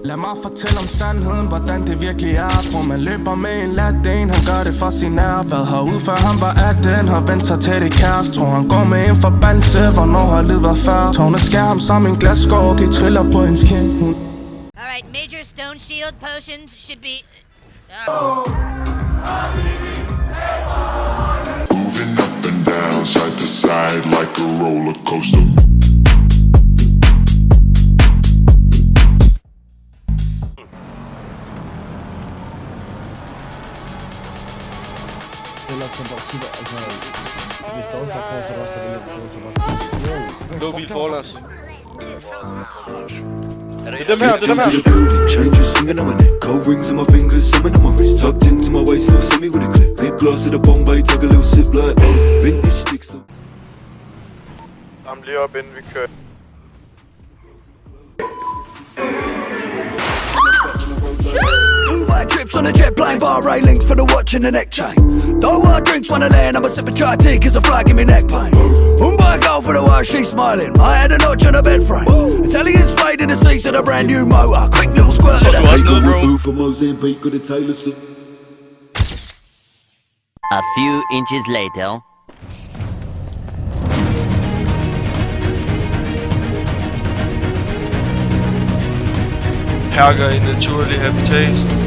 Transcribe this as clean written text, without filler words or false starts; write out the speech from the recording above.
Lad mig fortælle om sandheden, hvordan det virkelig er. Hvor man løber med en latin, han gør det for sin nær. Været herude før han var 18, har vendt sig til det kæreste. Tror han går med en forbandelse, hvornår har livet været færd. Tårne skær ham som en glasskår, de triller på hendes kind. Alright, major stone shield potions should be... Moving up and down, side to side like a roller coaster. Ellers så bare super, altså... Hvis der også der får, så er der også der vælger på, så bare... Blå bil foran os. Det er dem her, det er dem her! Changes swinging on my neck, cold rings on my fingers, summon on my wrist, tucked into my waist, little semi with a clip. Big gloss at the Bombay, take a little sip like vintage sticks. Ram lige op, inden vi kører. Trips on a jet plane, bar railings for the watch and the neck chain. Don't want drinks when I land, I'm a sip of chai tea cause a fly give me neck pain. Buy a girl for the way she's smiling. I had a notch on the bed frame. Italian spade in the seats of the brand new motor. Quick little squirt of that. Move from Mozambique with a Taylor Swift. A few inches later. Herker i naturlig habitat.